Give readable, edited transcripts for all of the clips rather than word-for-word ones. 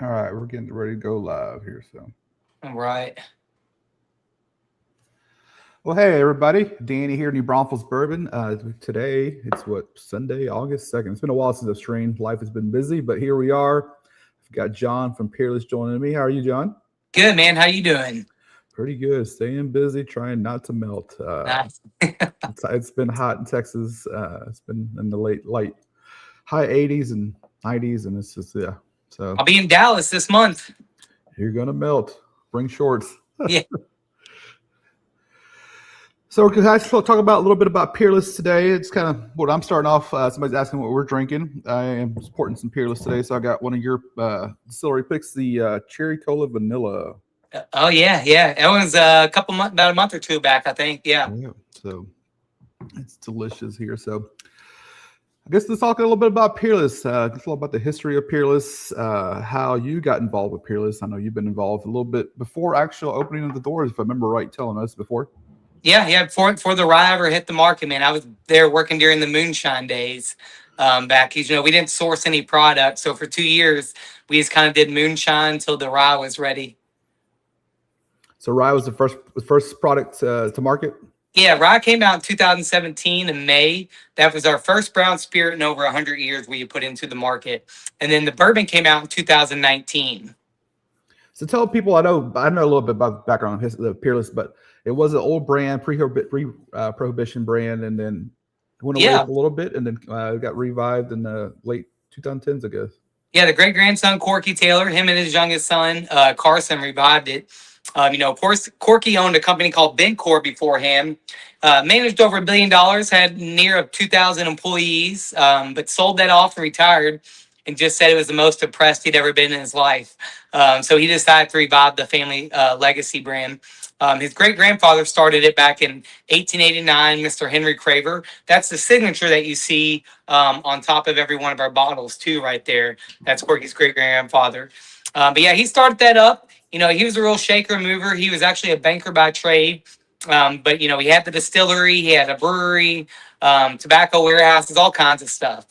All right, we're getting ready to go live here. So, All right. well, hey everybody, Danny here, New Braunfels Bourbon. Today it's what Sunday, August 2nd. It's been a while since I've streamed. Life has been busy, but here we are. I've got John from Peerless joining me. How are you, John? Good, man. How you doing? Pretty good. Staying busy, trying not to melt. Nice. It's been hot in Texas. It's been in the late high 80s and 90s, and it's just yeah. So I'll be in Dallas this month. you're gonna melt. Bring shorts. Yeah. So we're going to talk about a little bit about Peerless today. It's kind of what I'm starting off. Somebody's asking what we're drinking. I am supporting some Peerless today, so I got one of your distillery picks, the Cherry Cola Vanilla. Oh yeah, yeah. That was about a month or two back, I think. Yeah. Yeah, so it's delicious here. So I guess let's talk a little bit about Peerless. Just a little about the history of Peerless, how you got involved with Peerless. I know you've been involved a little bit before actual opening of the doors, if I remember right, telling us before. Yeah. Before the rye ever hit the market, man, I was there working during the moonshine days. Back, we didn't source any product, so for 2 years we just kind of did moonshine until the rye was ready. So rye was the first product to market. Yeah, rye came out in 2017 in May. That was our first brown spirit in over 100 years we put into the market. And then the bourbon came out in 2019. So tell people, I know a little bit about the background of the Peerless, but it was an old brand, pre-prohibition brand, and then went away for a little bit, and then got revived in the late 2010s, I guess. Yeah, the great grandson Corky Taylor, him and his youngest son Carson revived it. Of course, Corky owned a company called Bencor beforehand. Managed over $1 billion, had near 2,000 employees, but sold that off and retired, and just said it was the most depressed he'd ever been in his life. So he decided to revive the family legacy brand. His great-grandfather started it back in 1889, Mr. Henry Craver. That's the signature that you see on top of every one of our bottles, too, right there. That's Corky's great-grandfather. But yeah, he started that up. He was a real shaker and mover. He was actually a banker by trade. But, he had the distillery, he had a brewery, tobacco warehouses, all kinds of stuff.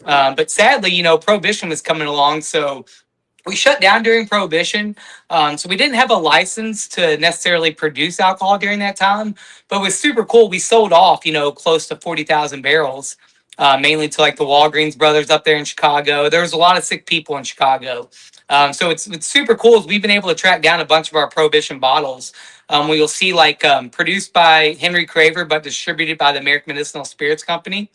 But sadly, Prohibition was coming along, so we shut down during Prohibition. So we didn't have a license to necessarily produce alcohol during that time, but it was super cool. We sold off, close to 40,000 barrels, mainly to like the Walgreens brothers up there in Chicago. There was a lot of sick people in Chicago. So it's super cool. We've been able to track down a bunch of our Prohibition bottles. You'll see produced by Henry Craver, but distributed by the American Medicinal Spirits Company.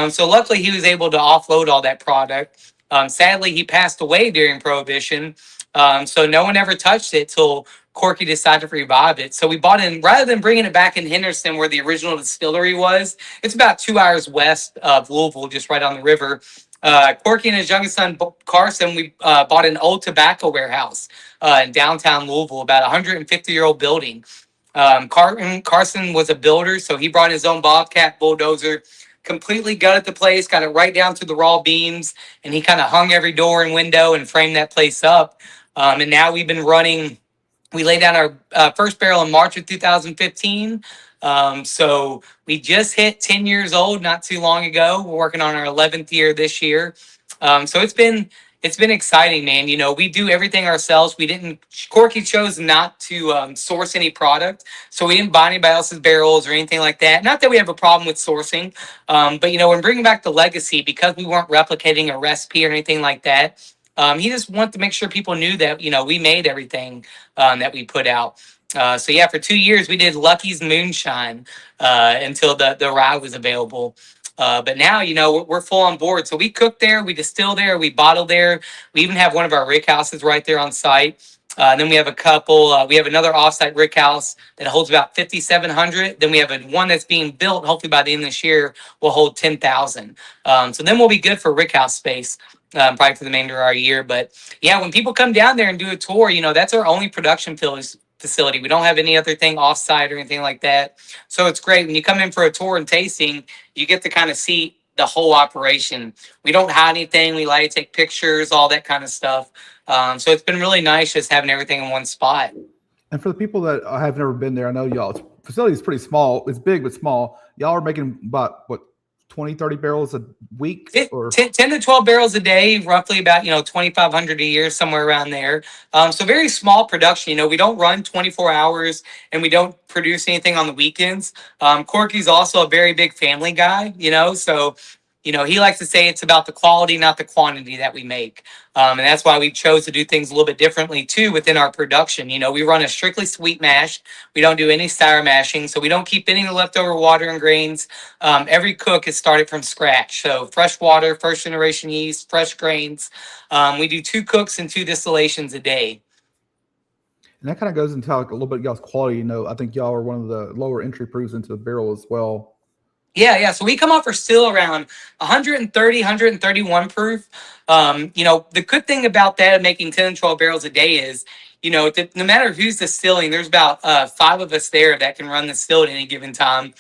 So luckily he was able to offload all that product. Sadly, he passed away during Prohibition. So no one ever touched it till Corky decided to revive it. So we bought in, rather than bringing it back in Henderson where the original distillery was, it's about 2 hours west of Louisville, just right on the river. Corky and his youngest son, Carson, we bought an old tobacco warehouse in downtown Louisville, about a 150-year-old building. Carson was a builder, so he brought his own Bobcat bulldozer, completely gutted the place, got it right down to the raw beams, and he kind of hung every door and window and framed that place up. And now we've been running, we laid down our first barrel in March of 2015. So we just hit 10 years old not too long ago. We're working on our 11th year this year. So it's been exciting, man. We do everything ourselves. Corky chose not to source any product. So we didn't buy anybody else's barrels or anything like that. Not that we have a problem with sourcing. But, when bringing back the legacy, because we weren't replicating a recipe or anything like that, he just wanted to make sure people knew that, we made everything that we put out. So yeah, for 2 years we did Lucky's Moonshine until the rye was available. But now, we're full on board. So we cook there, we distill there, we bottle there. We even have one of our rick houses right there on site. Then we have a couple. We have another offsite rick house that holds about 5,700. Then we have one that's being built. Hopefully by the end of this year, will hold 10,000. So then we'll be good for rick house space. Probably for the remainder of our year. But yeah, when people come down there and do a tour, that's our only production facility. We don't have any other thing offsite or anything like that. So it's great. When you come in for a tour and tasting, you get to kind of see the whole operation. We don't hide anything. We like to take pictures, all that kind of stuff. So it's been really nice just having everything in one spot. And for the people that have never been there, I know y'all's facility is pretty small. It's big, but small. Y'all are making about, 20, 30 barrels a week? Or 10 to 12 barrels a day, roughly about, 2,500 a year, somewhere around there. So very small production. We don't run 24 hours and we don't produce anything on the weekends. Corky's also a very big family guy, so he likes to say it's about the quality, not the quantity that we make. And that's why we chose to do things a little bit differently too within our production. We run a strictly sweet mash. We don't do any sour mashing, so we don't keep any leftover water and grains. Every cook is started from scratch. So fresh water, first generation yeast, fresh grains. We do 2 cooks and 2 distillations a day. And that kind of goes into like a little bit of y'all's quality. I think y'all are one of the lower entry proofs into the barrel as well. Yeah. So we come off for still around 130, 131 proof. The good thing about that of making 10 and 12 barrels a day is, no matter who's distilling, there's about 5 of us there that can run the still at any given time.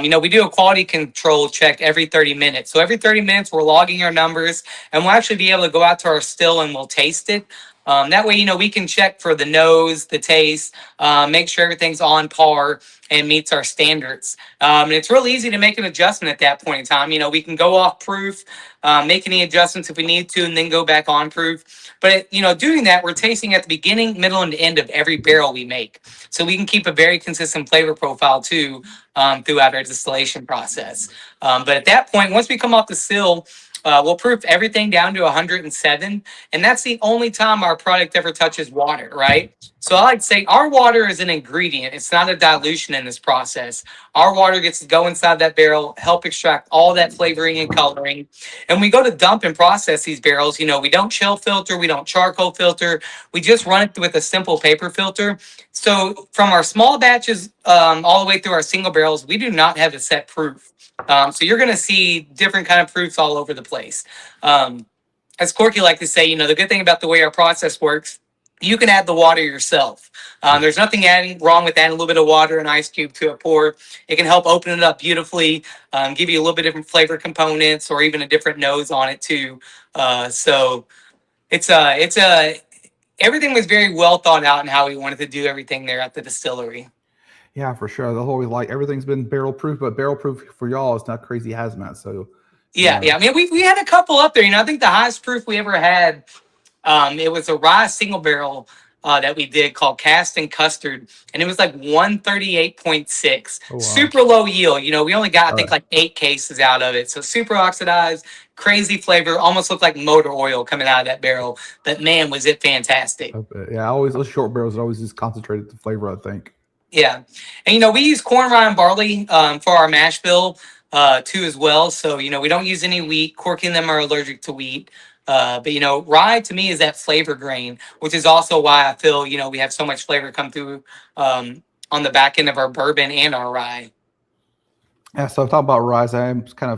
We do a quality control check every 30 minutes. So every 30 minutes, we're logging our numbers, and we'll actually be able to go out to our still and we'll taste it. That way, we can check for the nose, the taste, make sure everything's on par and meets our standards. And it's real easy to make an adjustment at that point in time. We can go off proof, make any adjustments if we need to, and then go back on proof. But, doing that, we're tasting at the beginning, middle, and end of every barrel we make. So we can keep a very consistent flavor profile, too, throughout our distillation process. But at that point, once we come off the still, we'll proof everything down to 107, and that's the only time our product ever touches water, right? So I like to say our water is an ingredient. It's not a dilution in this process. Our water gets to go inside that barrel, help extract all that flavoring and coloring. And we go to dump and process these barrels. We don't chill filter. We don't charcoal filter. We just run it with a simple paper filter. So from our small batches all the way through our single barrels, we do not have a set proof. So you're going to see different kind of proofs all over the place. As Corky like to say, the good thing about the way our process works, you can add the water yourself. There's nothing wrong with adding a little bit of water and ice cube to a pour. It can help open it up beautifully, give you a little bit different flavor components or even a different nose on it too. So it's everything was very well thought out in how we wanted to do everything there at the distillery. Yeah, for sure. The whole everything's been barrel proof, but barrel proof for y'all is not crazy hazmat. So yeah. I mean, we had a couple up there. I think the highest proof we ever had, it was a rye single barrel that we did called Cast and Custard, and it was like 138.6. Oh, wow. Super low yield. We only got I think like 8 cases out of it. So super oxidized, crazy flavor, almost looked like motor oil coming out of that barrel. But man, was it fantastic. Yeah, those short barrels always just concentrated the flavor, I think. Yeah. And, we use corn, rye, and barley for our mash bill, too, as well. So, we don't use any wheat. Corky and them are allergic to wheat. But, rye, to me, is that flavor grain, which is also why I feel, we have so much flavor come through on the back end of our bourbon and our rye. Yeah, so talking about rye,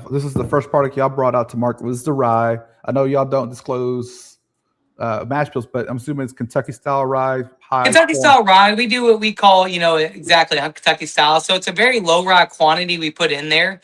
this is the first product y'all brought out to market was the rye. I know y'all don't disclose mash bills, but I'm assuming it's Kentucky style rye. Kentucky style rye, we do what we call, exactly Kentucky style. So it's a very low rye quantity we put in there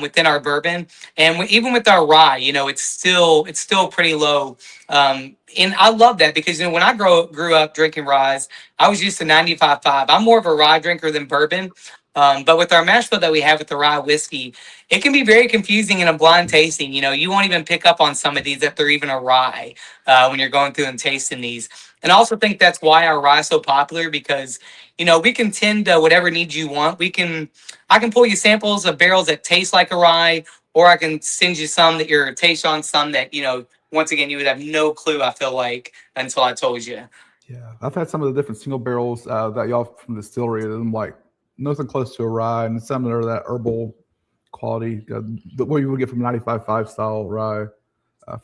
within our bourbon, and even with our rye, it's still pretty low. And I love that because when I grew up drinking rye, I was used to 95.5. I'm more of a rye drinker than bourbon. But with our mash bill that we have with the rye whiskey, it can be very confusing in a blind tasting. You won't even pick up on some of these if they're even a rye when you're going through and tasting these. And I also think that's why our rye is so popular because, we can tend to whatever needs you want. I can pull you samples of barrels that taste like a rye, or I can send you some that you're taste on some that, once again, you would have no clue, I feel like, until I told you. Yeah, I've had some of the different single barrels that y'all from the distillery, and I'm like, nothing close to a rye, and some that are that herbal quality, what you would get from 95.5 style rye.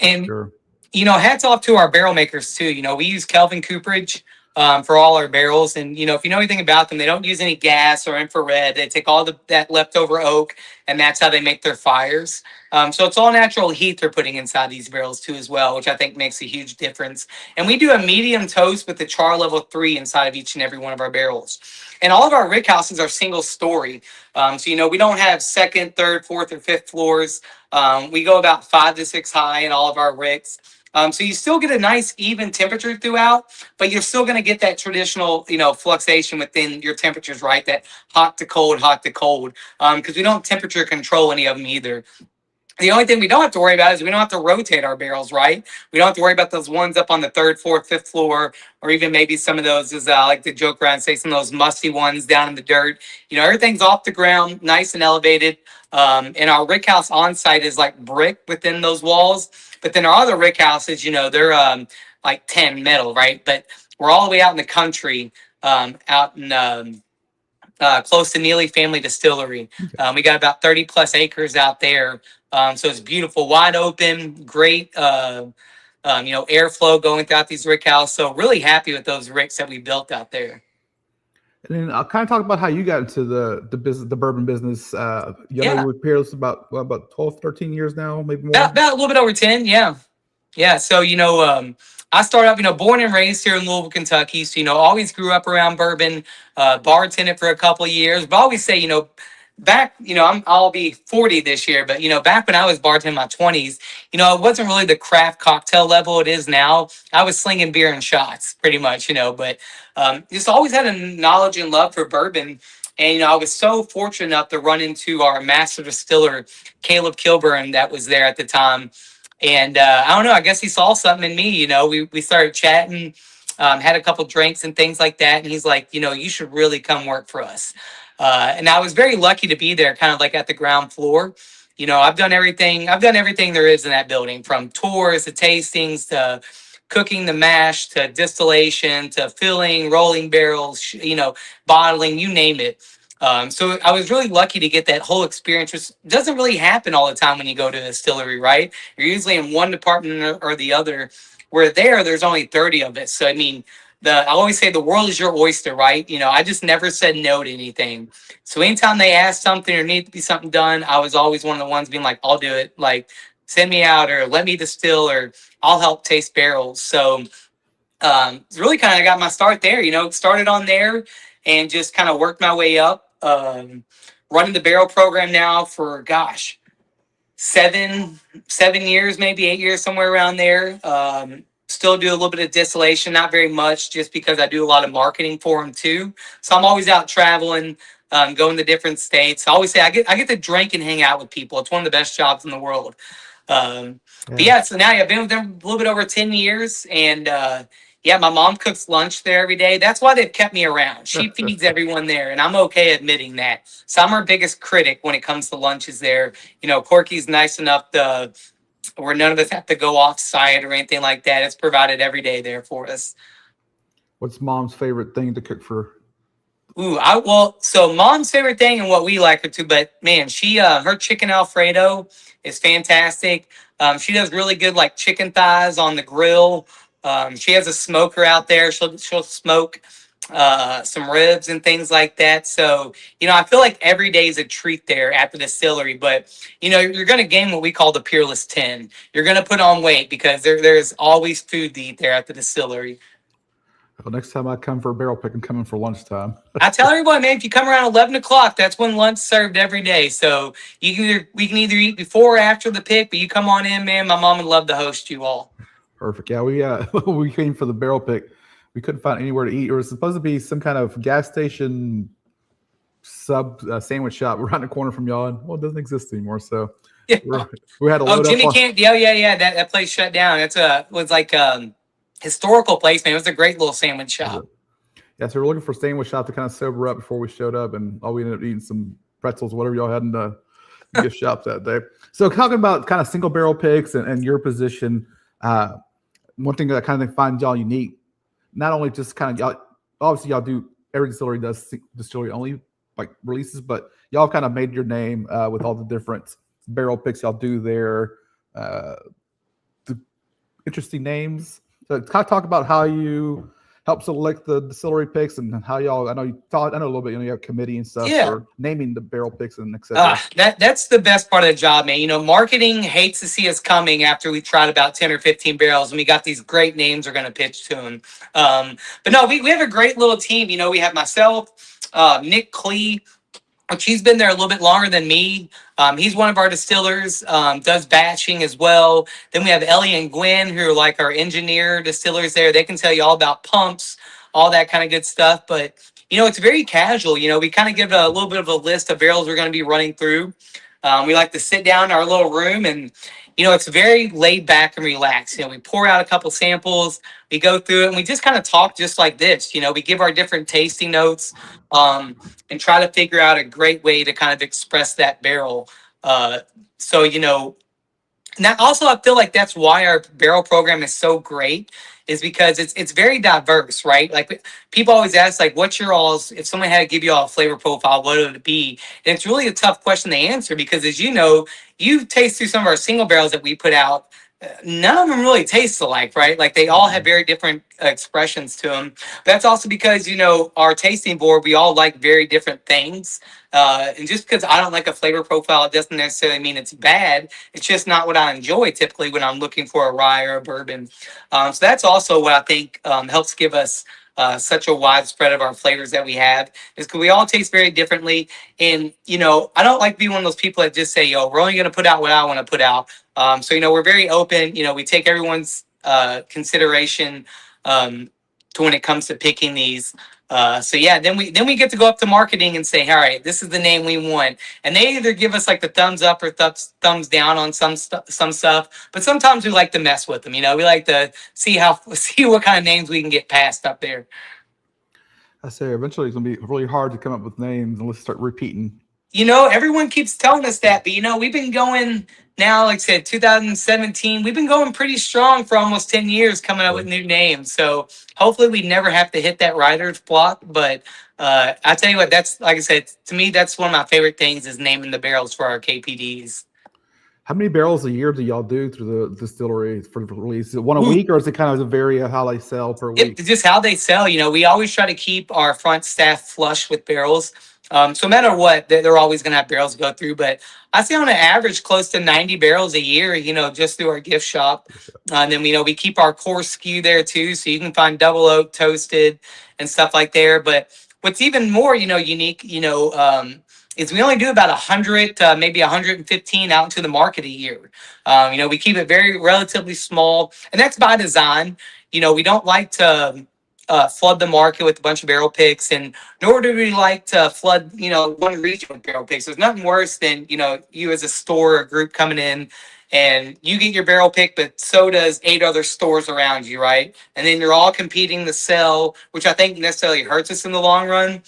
And, sure. Hats off to our barrel makers too. We use Kelvin cooperage for all our barrels. And, if you know anything about them, they don't use any gas or infrared. They take all that leftover oak, and that's how they make their fires. So it's all natural heat they're putting inside these barrels too as well, which I think makes a huge difference. And we do a medium toast with the char level 3 inside of each and every one of our barrels. And all of our rick houses are single story. So, we don't have second, third, fourth, or fifth floors. We go about 5 to 6 high in all of our ricks. So you still get a nice even temperature throughout, but you're still going to get that traditional, fluctuation within your temperatures, right? That hot to cold, hot to cold, because we don't temperature control any of them either. The only thing we don't have to worry about is we don't have to rotate our barrels, right? We don't have to worry about those ones up on the third, fourth, fifth floor, or even maybe some of those, as I like to joke around and say, some of those musty ones down in the dirt. Everything's off the ground, nice and elevated. And our rick house on site is like brick within those walls. But then our other rick houses, they're like 10 metal, right? But we're all the way out in the country, out in close to Neely Family Distillery. We got about 30 plus acres out there. So it's beautiful, wide open, great, airflow going throughout these rick houses. So really happy with those ricks that we built out there. And then I'll kind of talk about how you got into the business, the bourbon business. You with Peerless about 12, 13 years now, maybe more. About a little bit over 10, yeah. Yeah, so, I started out, born and raised here in Louisville, Kentucky. So, always grew up around bourbon, bartended for a couple of years. But I always say, back, I'll be 40 this year. But, back when I was bartending in my 20s, it wasn't really the craft cocktail level it is now. I was slinging beer and shots pretty much, But just always had a knowledge and love for bourbon. And, I was so fortunate enough to run into our master distiller, Caleb Kilburn, that was there at the time. And I don't know, I guess he saw something in me, we started chatting, had a couple drinks and things like that. And he's like, you should really come work for us. And I was very lucky to be there kind of like at the ground floor. I've done everything there is in that building, from tours to tastings to cooking the mash to distillation to filling, rolling barrels, bottling, you name it. So I was really lucky to get that whole experience, which doesn't really happen all the time when you go to a distillery, right? You're usually in one department or the other, where there's only 30 of it. So, I mean, I always say the world is your oyster, right? I just never said no to anything. So anytime they asked something or needed to be something done, I was always one of the ones being like, I'll do it. Like, send me out or let me distill or I'll help taste barrels. So really kind of got my start there, started on there and just kind of worked my way up. Running the barrel program now for, 7 years, maybe 8 years, somewhere around there. Still do a little bit of distillation, not very much, just because I do a lot of marketing for them too. So I'm always out traveling, going to different states. I always say I get to drink and hang out with people. It's one of the best jobs in the world. But so now I've been with them a little bit over 10 years, and my mom cooks lunch there every day. That's why they've kept me around. She feeds everyone there, and I'm okay admitting that. So I'm her biggest critic when it comes to lunches there. Corky's nice enough where none of us have to go off site or anything like that. It's provided every day there for us. What's mom's favorite thing to cook for? So mom's favorite thing and what we like her to, but man, she her chicken Alfredo is fantastic. She does really good like chicken thighs on the grill. She has a smoker out there. She'll smoke some ribs and things like that. So, I feel like every day is a treat there at the distillery, but you're going to gain what we call the Peerless 10. You're going to put on weight because there's always food to eat there at the distillery. Well, next time I come for a barrel pick, I'm coming for lunchtime. I tell everyone, man, if you come around 11 o'clock, that's when lunch served every day. So we can either eat before or after the pick, but you come on in, man. My mom would love to host you all. Perfect. Yeah, we came for the barrel pick. We couldn't find anywhere to eat. It was supposed to be some kind of gas station sandwich shop around the corner from y'all, and it doesn't exist anymore. So we had a Jimmy Can't. Yeah. That place shut down. Was like historical place, man. It was a great little sandwich shop. Yeah, so we're looking for a sandwich shop to kind of sober up before we showed up, and all we ended up eating some pretzels, whatever y'all had in the gift shop that day. So talking about kind of single barrel picks and your position, one thing that I kind of find y'all unique, not only just kind of y'all, obviously y'all do, every distillery does distillery only like releases, but y'all kind of made your name with all the different barrel picks y'all do there, the interesting names. So kind of talk about how you help select the distillery picks and how y'all, I know a little bit, you have committee and stuff for naming the barrel picks and et cetera. That's the best part of the job, man. Marketing hates to see us coming after we tried about 10 or 15 barrels and we got these great names we're going to pitch to them. But no, we have a great little team. We have myself, Nick Klee, which he's been there a little bit longer than me. He's one of our distillers, does batching as well. Then we have Ellie and Gwen, who are like our engineer distillers there. They can tell you all about pumps, all that kind of good stuff. But, it's very casual. We kind of give a little bit of a list of barrels we're going to be running through. We like to sit down in our little room and, it's very laid back and relaxed. We pour out a couple samples, we go through it, and we just kind of talk just like this. We give our different tasting notes, and try to figure out a great way to kind of express that barrel. So, now also I feel like that's why our barrel program is so great, is because it's very diverse, right? Like people always ask, like, what's your all's, if someone had to give you all a flavor profile, what would it be? And it's really a tough question to answer because, as you taste through some of our single barrels that we put out, none of them really taste alike, right? Like they all have very different expressions to them. That's also because, our tasting board, we all like very different things. And just because I don't like a flavor profile, it doesn't necessarily mean it's bad. It's just not what I enjoy typically when I'm looking for a rye or a bourbon. So that's also what I think helps give us such a wide spread of our flavors that we have, is because we all taste very differently. And, I don't like to be one of those people that just say, yo, we're only going to put out what I want to put out. So, we're very open. We take everyone's consideration to when it comes to picking these. So yeah, then we get to go up to marketing and say, all right, this is the name we want. And they either give us like the thumbs up or thumbs down on some stuff. But sometimes we like to mess with them. We like to see what kind of names we can get passed up there. I say eventually it's gonna be really hard to come up with names and let's start repeating. Everyone keeps telling us that, but we've been going now, like I said, 2017, we've been going pretty strong for almost 10 years coming up with new names. So hopefully we never have to hit that writer's block. But I tell you what, that's, like I said, to me, that's one of my favorite things is naming the barrels for our KPDs. How many barrels a year do y'all do through the distillery for the release? Is it one a week, or is it kind of vary how they sell per week? It's just how they sell. We always try to keep our front staff flush with barrels. So no matter what, they're always going to have barrels to go through. But I say on an average, close to 90 barrels a year, just through our gift shop. And then, we keep our core SKU there too. So you can find double oak, toasted, and stuff like there. But what's even more, unique, is we only do about 100, maybe 115 out into the market a year. We keep it very relatively small, and that's by design. We don't like to flood the market with a bunch of barrel picks, and nor do we like to flood, one region with barrel picks. There's nothing worse than, you as a store or group coming in and you get your barrel pick, but so does 8 other stores around you, right? And then you're all competing to sell, which I think necessarily hurts us in the long run.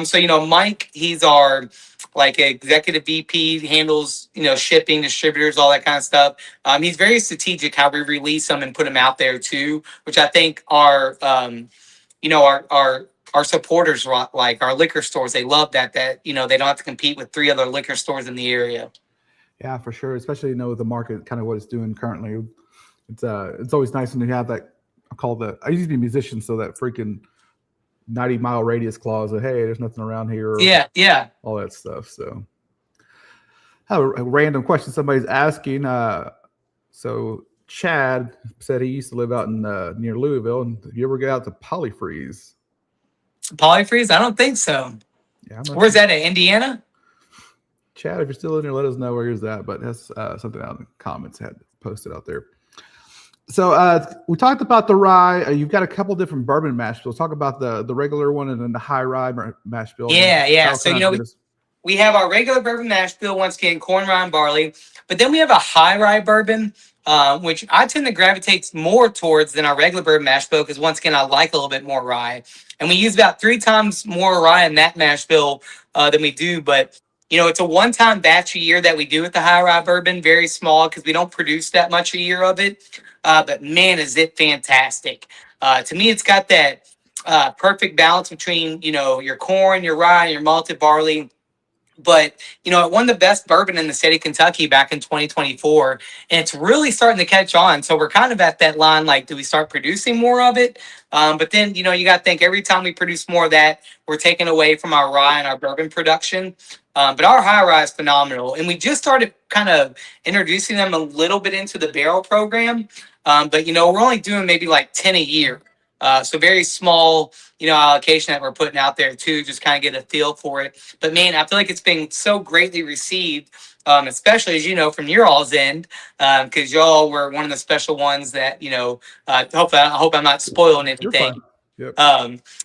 So, Mike, he's our executive VP, handles, shipping, distributors, all that kind of stuff. He's very strategic how we release them and put them out there too, which I think our supporters, like our liquor stores, they love that they don't have to compete with 3 other liquor stores in the area. Yeah, for sure. Especially, with the market, kind of what it's doing currently. It's always nice when you have that. I used to be a musician, so that freaking 90-mile radius clause of, hey, there's nothing around here. Yeah. All that stuff. So I have a random question somebody's asking. So Chad said he used to live out in near Louisville. And have you ever get out to Polyfreeze? Polyfreeze? I don't think so. Yeah. Where's that at? Indiana? Chad, if you're still in there, let us know where he's at. But that's something out in the comments had posted out there. So we talked about the rye. You've got a couple different bourbon mash bills. Talk about the regular one and then the high-rye mash bill. Yeah. So, we have our regular bourbon mash bill, once again, corn, rye, and barley. But then we have a high-rye bourbon, which I tend to gravitate more towards than our regular bourbon mash bill because, once again, I like a little bit more rye. And we use about 3 times more rye in that mash bill than we do. But, it's a one-time batch a year that we do with the high-rye bourbon, very small because we don't produce that much a year of it. But man, is it fantastic. To me, it's got that perfect balance between, your corn, your rye, and your malted barley. But, it won the best bourbon in the state of Kentucky back in 2024. And it's really starting to catch on. So we're kind of at that line, like, do we start producing more of it? But then, you got to think every time we produce more of that, we're taking away from our rye and our bourbon production. But our high rye is phenomenal. And we just started kind of introducing them a little bit into the barrel program. But, we're only doing maybe like 10 a year. So very small, allocation that we're putting out there too, just kind of get a feel for it. But man, I feel like it's been so greatly received, especially as from your all's end, because y'all were one of the special ones that I hope I'm not spoiling You're anything. fine. Yep.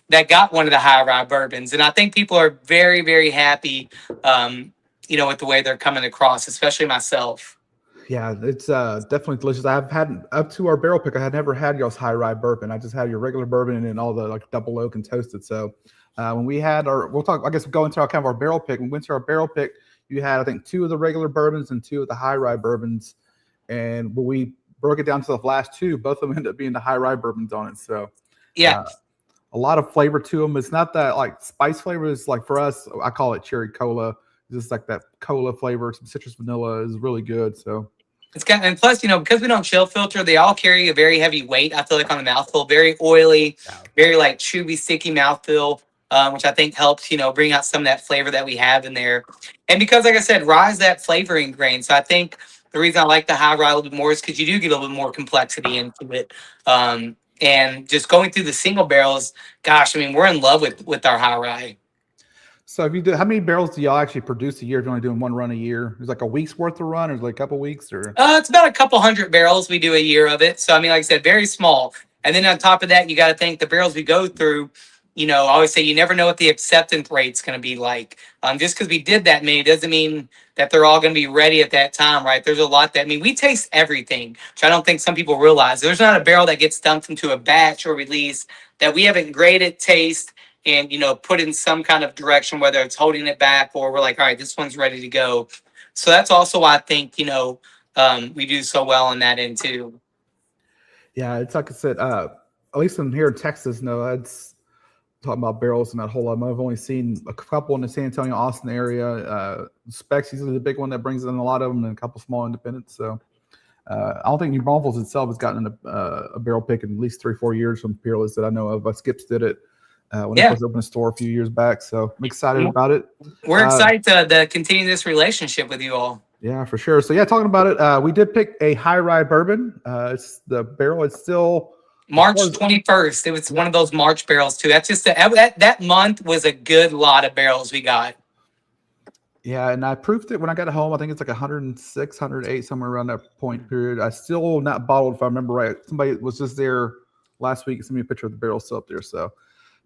That got one of the high-rye bourbons, and I think people are very, very happy, with the way they're coming across, especially myself. Yeah, it's definitely delicious. I've had up to our barrel pick. I had never had y'all's high-rye bourbon. I just had your regular bourbon and all the like double oak and toasted. So when we had we'll talk. I guess we'll go into our kind of our barrel pick. When we went to our barrel pick, you had I think 2 of the regular bourbons and 2 of the high-rye bourbons, and when we broke it down to the last 2, both of them ended up being the high-rye bourbons on it. So yeah. A lot of flavor to them. It's not that like spice flavor. Is like for us, I call it cherry cola. Just like that cola flavor, some citrus vanilla is really good. So it's got, and plus, because we don't chill filter, they all carry a very heavy weight. I feel like on the mouthfeel, very oily, very like chewy, sticky mouthfeel, which I think helps, bring out some of that flavor that we have in there. And because, like I said, rye is that flavoring grain. So I think the reason I like the high rye a little bit more is because you do get a little bit more complexity into it. And just going through the single barrels, gosh, I mean, we're in love with our high rye. So if you do, how many barrels do y'all actually produce a year if you're only doing one run a year? Is like a week's worth of run or is it like a couple weeks or? It's about a couple hundred barrels we do a year of it. So, I mean, like I said, very small. And then on top of that, you got to think the barrels we go through, I always say you never know what the acceptance rate's going to be like. Just because we did that many doesn't mean that they're all going to be ready at that time, right? There's a lot we taste everything, which I don't think some people realize. There's not a barrel that gets dumped into a batch or release that we haven't graded, taste, and, put in some kind of direction, whether it's holding it back or we're like, all right, this one's ready to go. So that's also why I think, we do so well on that end too. Yeah, it's like I said, at least in here in Texas, no, it's talking about barrels and that whole lot. I've only seen a couple in the San Antonio, Austin area. Specs is the big one that brings in a lot of them and a couple small independents. So I don't think New Braunfels itself has gotten a barrel pick in at least 3 or 4 years from Peerless that I know of. Skips did it when they first opened a store a few years back. So I'm excited about it. We're excited to continue this relationship with you all. Yeah, for sure. So yeah, talking about it, we did pick a high-rye bourbon. It's the barrel. It's still March 21st. It was one of those March barrels too. That's just that month was a good lot of barrels we got. Yeah, and I proofed it when I got home. I think it's like 106, 108, somewhere around that point period. I still not bottled, if I remember right. Somebody was just there last week and sent me a picture of the barrel still up there. So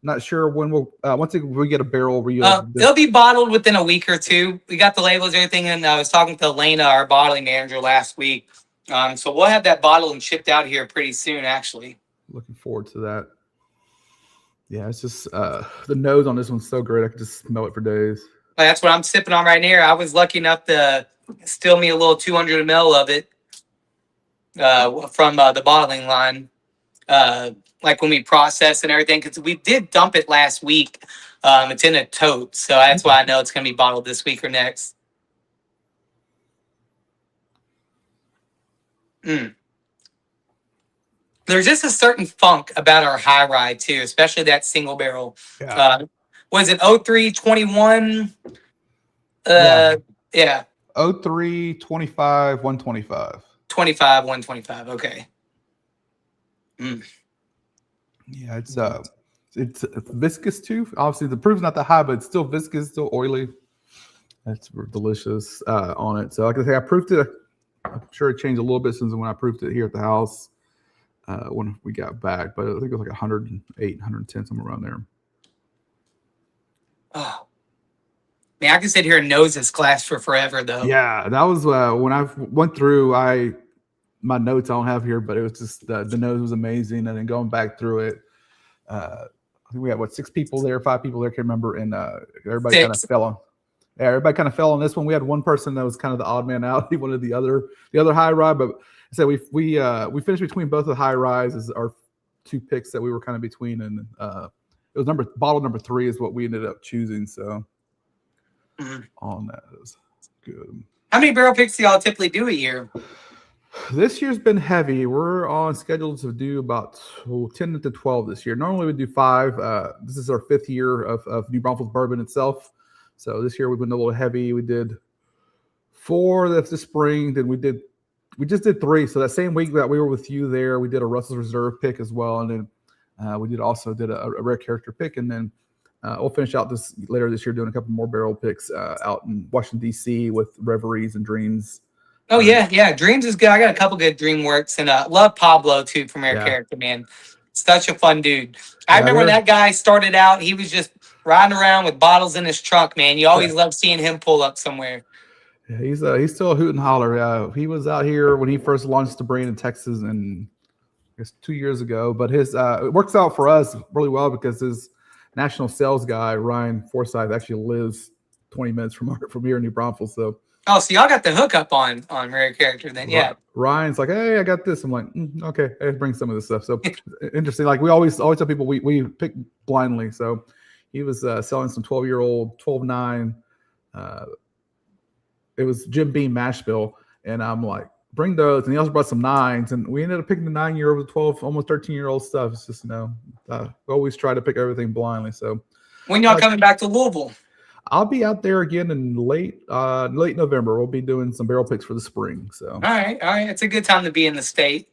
not sure when we'll once we get a barrel. It'll be bottled within a week or 2. We got the labels, everything, and I was talking to Elena, our bottling manager, last week. So we'll have that bottled and shipped out here pretty soon, actually. Looking forward to that. Yeah, it's just the nose on this one's so great. I could just smell it for days. That's what I'm sipping on right here. I was lucky enough to steal me a little 200 ml of it from the bottling line. Like when we process and everything, because we did dump it last week. It's in a tote, so that's why I know it's going to be bottled this week or next. There's just a certain funk about our high rye too, especially that single barrel. Yeah. Was it 0321? Yeah. 03 25 125. 25 125. Okay. Yeah, it's viscous too. Obviously, the proof's not that high, but it's still viscous, still oily. That's delicious on it. So, like I say, I proofed it. I'm sure it changed a little bit since when I proofed it here at the house when we got back. But I think it was like 108, 110, somewhere around there. Oh, man, I can sit here and nose this glass for forever, though. Yeah, that was when I went through. My notes I don't have here, but it was just the nose was amazing, and then going back through it, I think we had 6 people there, 5 people there, can't remember, and everybody kind of fell on. Yeah, everybody kind of fell on this one. We had one person that was kind of the odd man out. He wanted the other high rye, but so we finished between both of the high ryes as our 2 picks that we were kind of between, and it was bottle number 3 is what we ended up choosing. So on that, it was good. How many barrel picks do y'all typically do a year? This year's been heavy. We're on schedule to do about 10 to 12 this year. Normally we do 5. This is our 5th year of New Braunfels bourbon itself. So this year we've been a little heavy. We did 4 this spring. Then we just did 3. So that same week that we were with you there, we did a Russell's Reserve pick as well. And then We did a rare character pick, and then we'll finish out later this year doing a couple more barrel picks out in Washington D.C. with Reveries and Dreams. Oh yeah. Dreams is good. I got a couple good DreamWorks, and love Pablo too from Rare Yeah. Character, man. Such a fun dude. I Yeah, remember when that guy started out, he was just riding around with bottles in his trunk, man. You always love seeing him pull up somewhere. Yeah, he's still a hoot and holler. He was out here when he first launched the brand in Texas, and I guess 2 years ago. But his it works out for us really well because his national sales guy Ryan Forsyth actually lives 20 minutes from here in New Braunfels. So y'all got the hookup on Rare Character then, yeah. Ryan's like, hey, I got this. I'm like, okay, hey, bring some of this stuff. So interesting. Like we always tell people, we pick blindly. So he was selling some 12-year-old 12.9. It was Jim Beam mash bill, and I'm like, bring those. And he also brought some 9s, and we ended up picking the 9-year-old, 12, almost 13-year-old stuff. It's just, we always try to pick everything blindly. So when y'all coming back to Louisville? I'll be out there again in late November. We'll be doing some barrel picks for the spring. So all right. It's a good time to be in the state.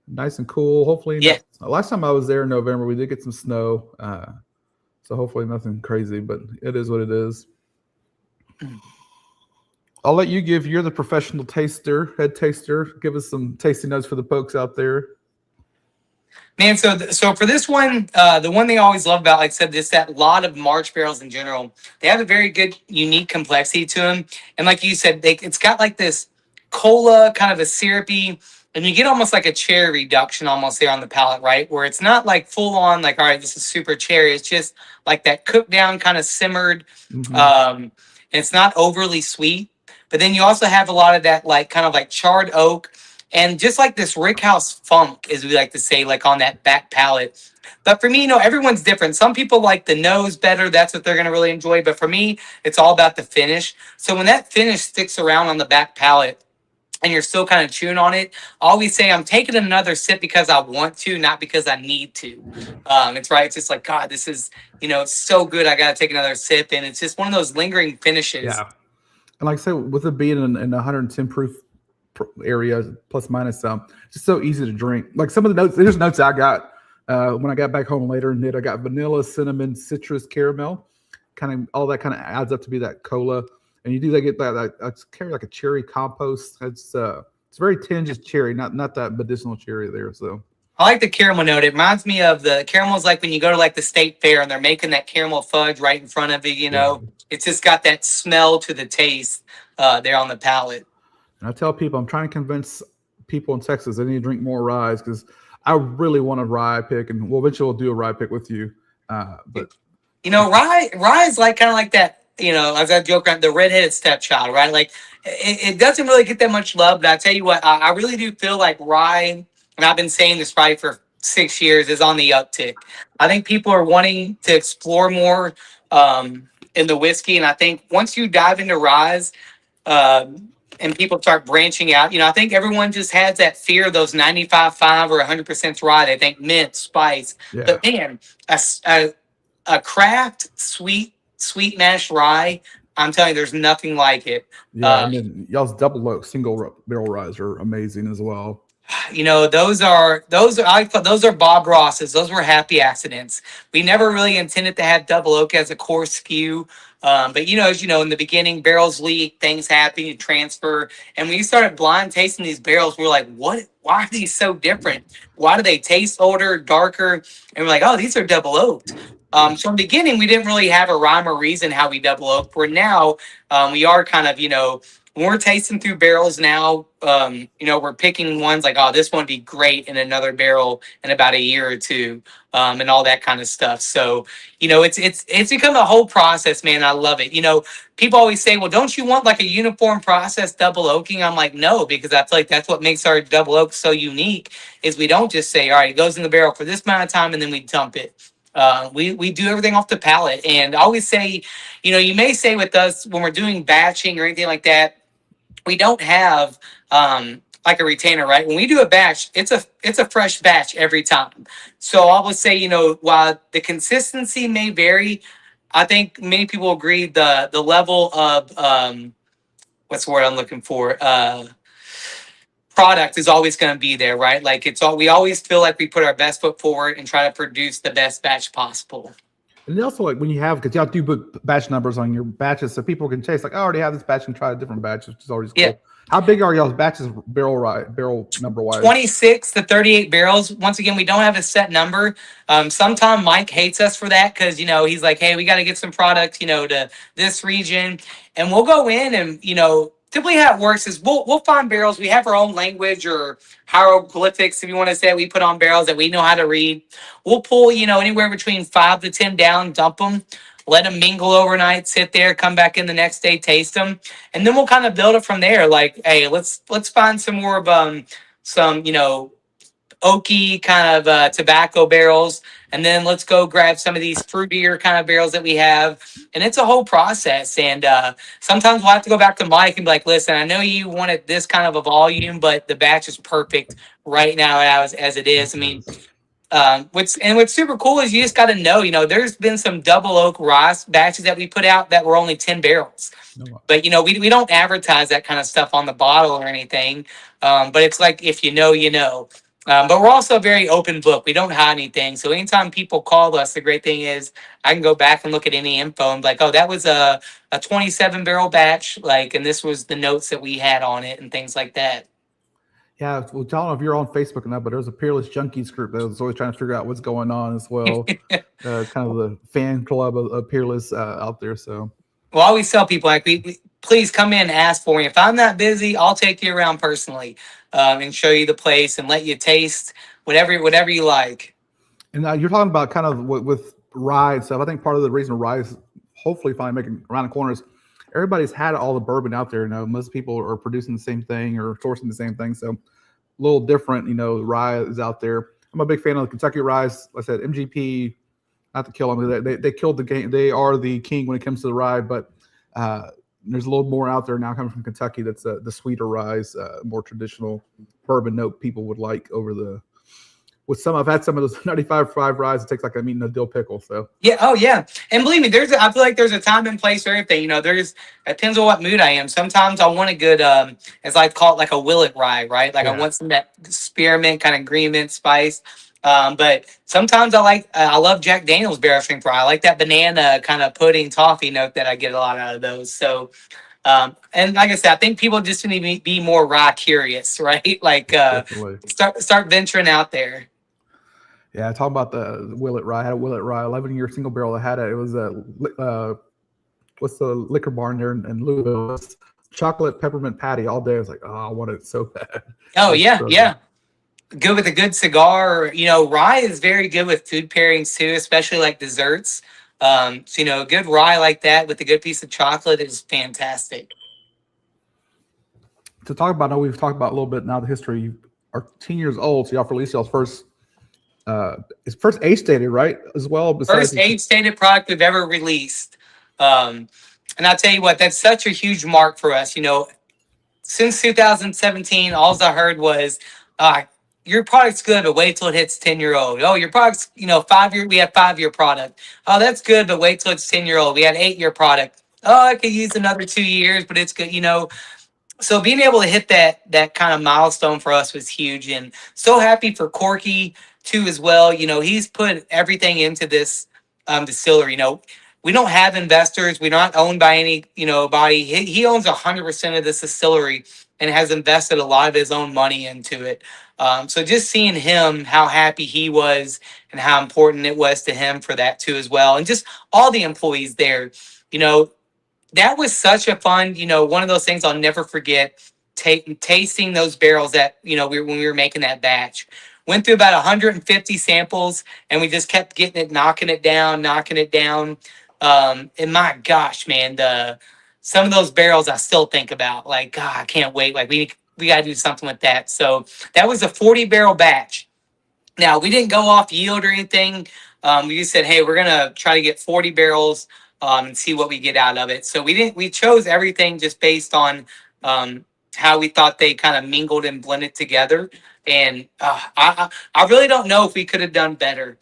Nice and cool. Hopefully, yeah. Last time I was there in November, we did get some snow. So hopefully nothing crazy, but it is what it is. I'll let you you're the professional head taster. Give us some tasting notes for the folks out there. Man, so for this one, the one thing I always love about, like I said, that lot of March barrels in general, they have a very good, unique complexity to them. And like you said, it's got like this cola, kind of a syrupy, and you get almost like a cherry reduction almost there on the palate, right? Where it's not like full on, like, all right, this is super cherry. It's just like that cooked down, kind of simmered. Mm-hmm. And it's not overly sweet. But then you also have a lot of that, like, kind of like charred oak. And just like this rickhouse funk, as we like to say, like on that back palate. But for me, everyone's different. Some people like the nose better. That's what they're going to really enjoy. But for me, it's all about the finish. So when that finish sticks around on the back palate and you're still kind of chewing on it, I always say I'm taking another sip because I want to, not because I need to. It's right. It's just like, God, this is, it's so good. I got to take another sip. And it's just one of those lingering finishes. Yeah. And like I said, with it being in 110 proof area, plus minus some, it's just so easy to drink. Like some of the notes, there's notes I got when I got back home later in it. I got vanilla, cinnamon, citrus, caramel, kind of all that kind of adds up to be that cola. And you do get that carry like a cherry compost. It's very tinged as cherry, not that medicinal cherry there. So I like the caramel note. It reminds me of the caramels, like when you go to like the state fair and they're making that caramel fudge right in front of you. Yeah. It's just got that smell to the taste there on the palate. And I tell people, I'm trying to convince people in Texas they need to drink more rye because I really want a rye pick, and eventually we'll do a rye pick with you. But rye is like kind of like that. As I joke around, the redheaded stepchild, right? Like it doesn't really get that much love. But I tell you what, I really do feel like rye, and I've been saying this probably for 6 years, is on the uptick. I think people are wanting to explore more in the whiskey, and I think once you dive into rye, and people start branching out, I think everyone just has that fear of those 95.5 or 100% rye. They think mint, spice. Yeah. But man, a craft sweet mash rye, I'm telling you, there's nothing like it. Yeah, and then y'all's double oak single barrel ryes are amazing as well. Those are Bob Ross's. Those were happy accidents. We never really intended to have double oak as a core skew. But as in the beginning, barrels leak, things happen, you transfer. And when you started blind tasting these barrels, we were like, what? Why are these so different? Why do they taste older, darker? And we're like, oh, these are double oaked. So in the beginning, we didn't really have a rhyme or reason how we double oaked. Where now we are kind of, when we're tasting through barrels now, we're picking ones like, oh, this one would be great in another barrel in about a year or two, and all that kind of stuff. So, it's become a whole process, man. I love it. People always say, well, don't you want like a uniform process double oaking? I'm like, no, because I feel like that's what makes our double oak so unique is we don't just say, all right, it goes in the barrel for this amount of time and then we dump it. We do everything off the palate. And I always say, you may say with us when we're doing batching or anything like that, we don't have like a retainer, right? When we do a batch, it's a fresh batch every time. So I would say, while the consistency may vary, I think many people agree the level of what's the word I'm looking for? product is always going to be there, right? Like we always feel like we put our best foot forward and try to produce the best batch possible. And also, like when you have, because y'all do put batch numbers on your batches, so people can chase, like, I already have this batch and try a different batch, which is always cool. Yeah. How big are y'all's batches barrel number wise? 26 to 38 barrels. Once again, we don't have a set number. Sometimes Mike hates us for that because, he's like, hey, we got to get some product, to this region. And we'll go in and, typically how it works is we'll find barrels. We have our own language or hieroglyphics, if you want to say, we put on barrels that we know how to read. We'll pull, anywhere between 5 to 10 down, dump them, let them mingle overnight, sit there, come back in the next day, taste them, and then we'll kind of build it from there. Like, hey, let's find some more of some oaky kind of tobacco barrels, and then let's go grab some of these fruitier kind of barrels that we have. And it's a whole process. And sometimes we'll have to go back to Mike and be like, listen, I know you wanted this kind of a volume, but the batch is perfect right now as it is. I mean, what's super cool is you just got to know, there's been some double oak rye batches that we put out that were only 10 barrels. But, we don't advertise that kind of stuff on the bottle or anything. But it's like, if you know, you know. But we're also a very open book. We don't hide anything. So anytime people call us, the great thing is I can go back and look at any info and be like, oh, that was a 27 barrel batch. And this was the notes that we had on it and things like that. Yeah, well, I don't know if you're on Facebook or not, but there's a Peerless Junkies group that was always trying to figure out what's going on as well. Kind of the fan club of Peerless out there. So, well, I always tell people, we please come in and ask for me. If I'm not busy, I'll take you around personally and show you the place and let you taste whatever you like. And you're talking about kind of with rye and stuff. I think part of the reason rye is hopefully finally making around the corner is everybody's had all the bourbon out there. Most people are producing the same thing or sourcing the same thing. So a little different, rye is out there. I'm a big fan of the Kentucky rye. Like I said, MGP, not to kill them, they killed the game. They are the king when it comes to the rye, but there's a little more out there now coming from Kentucky. That's the sweeter rye, more traditional bourbon note people would like over the. I've had some of those 95.5 ryes. It takes like I'm eating a dill pickle. So yeah, oh yeah, and believe me, I feel like there's a time and place for everything. It depends on what mood I am. Sometimes I want a good, as I call it, like a willet rye, right? Like I want some of that spearmint kind of green mint spice. But sometimes I love Jack Daniel's barrel strength rye. I like that banana kind of pudding toffee note that I get a lot out of those. So, and like I said, I think people just need to be more rye curious, right? Start venturing out there. Yeah, talking about the Willet Rye. I had a Willet Rye, 11-year single barrel. I had it. It was what's the liquor barn there in Louisville? It's chocolate peppermint patty all day. I was like, oh, I want it so bad. Oh yeah, yeah. Good with a good cigar. Rye is very good with food pairings too, especially like desserts. So a good rye like that with a good piece of chocolate is fantastic. To talk about, I know we've talked about a little bit now the history. You are 10 years old, so y'all released y'all's first. It's first age-stated, right? As well. First age-stated product we've ever released. And I'll tell you what, that's such a huge mark for us. Since 2017, all I heard was, your product's good, but wait till it hits 10-year-old. Oh, your product's, 5-year, we have 5-year product. Oh, that's good, but wait till it's 10-year-old. We had 8-year product. Oh, I could use another 2 years, but it's good, So being able to hit that kind of milestone for us was huge, and so happy for Corky too as well. He's put everything into this distillery. We don't have investors. We're not owned by any body. He owns 100% of this distillery and has invested a lot of his own money into it. So just seeing him, how happy he was and how important it was to him for that too as well, and just all the employees there. That was such a fun, one of those things I'll never forget, tasting those barrels that, when we were making that batch. Went through about 150 samples, and we just kept getting it, knocking it down. And my gosh, man, some of those barrels I still think about. Like, God, I can't wait. Like, we got to do something with that. So that was a 40-barrel batch. Now, we didn't go off yield or anything. We just said, hey, we're going to try to get 40 barrels. And see what we get out of it. So we chose everything just based on how we thought they kind of mingled and blended together. And I really don't know if we could have done better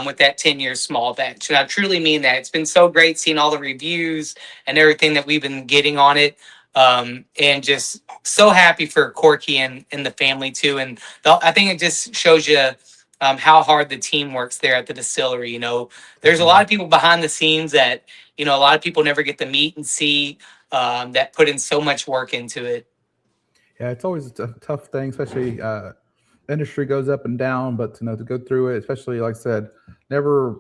with that 10-year small batch. And I truly mean that. It's been so great seeing all the reviews and everything that we've been getting on it. And just so happy for Corky and the family too. And I think it just shows you how hard the team works there at the distillery. You know, there's a lot of people behind the scenes that, you know, a lot of people never get to meet and see, that put in so much work into it. Yeah, it's always a tough thing, especially industry goes up and down, but to go through it, especially like I said, never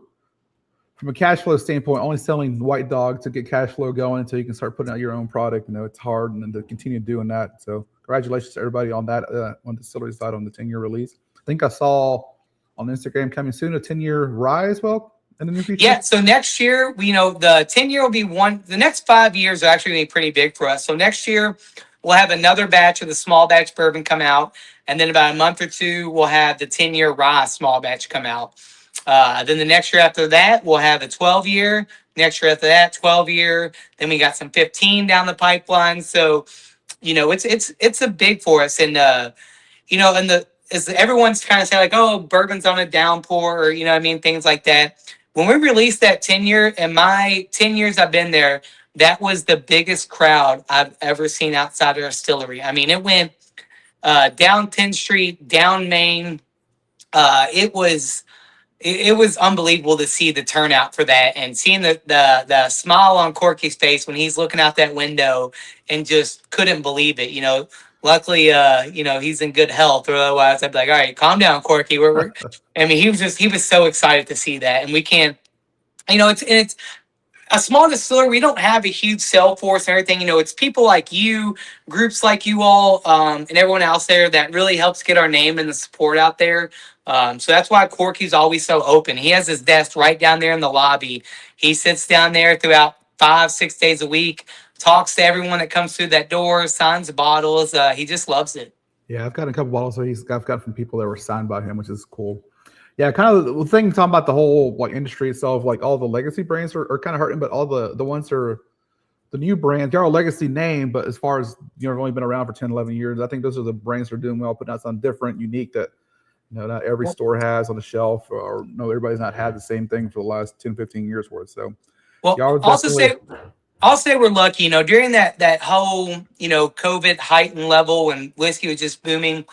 from a cash flow standpoint, only selling White Dog to get cash flow going until you can start putting out your own product. You know, it's hard, and then to continue doing that. So congratulations to everybody on that, on the distillery side on the 10-year release. I think I saw on Instagram coming soon a 10-year rye as well in the near future. Yeah, so next year, you know, the 10-year will be the next 5 years are actually going to be pretty big for us. So next year, we'll have another batch of the small batch bourbon come out. And then about a month or two, we'll have the 10-year rye small batch come out. Then the next year after that, we'll have a 12-year. Next year after that, 12-year. Then we got some 15 down the pipeline. So, you know, it's a big for us. And, you know, as everyone's kind of saying like, oh, bourbon's on a downpour, or, you know what I mean, things like that. When we released that 10-year, in my 10 years I've been there, that was the biggest crowd I've ever seen outside of our distillery. I mean, it went down 10th Street, down Main. It was unbelievable to see the turnout for that, and seeing the smile on Corky's face when he's looking out that window and just couldn't believe it. You know, luckily, you know, he's in good health, or otherwise I'd be like, all right, calm down, Corky. I mean, he was so excited to see that, and we can't, you know, it's a small distillery. We don't have a huge sales force and everything. You know, it's people like you, groups like you all, and everyone else there that really helps get our name and the support out there. So that's why Corky's always so open. He has his desk right down there in the lobby. He sits down there throughout 5-6 days a week, talks to everyone that comes through that door, signs bottles. He just loves it. Yeah, I've got a couple bottles that I've got from people that were signed by him, which is cool. Yeah, kind of the thing talking about the whole like industry itself, like all the legacy brands are kind of hurting, but all the ones that are the new brands, they're a legacy name, but as far as, you know, only been around for 10, 11 years, I think those are the brands that are doing well, putting out something different, unique that, you know, not every store has on the shelf, or no, everybody's not had the same thing for the last 10, 15 years worth. So, well, I'll say we're lucky, you know, during that whole, you know, COVID heightened level when whiskey was just booming.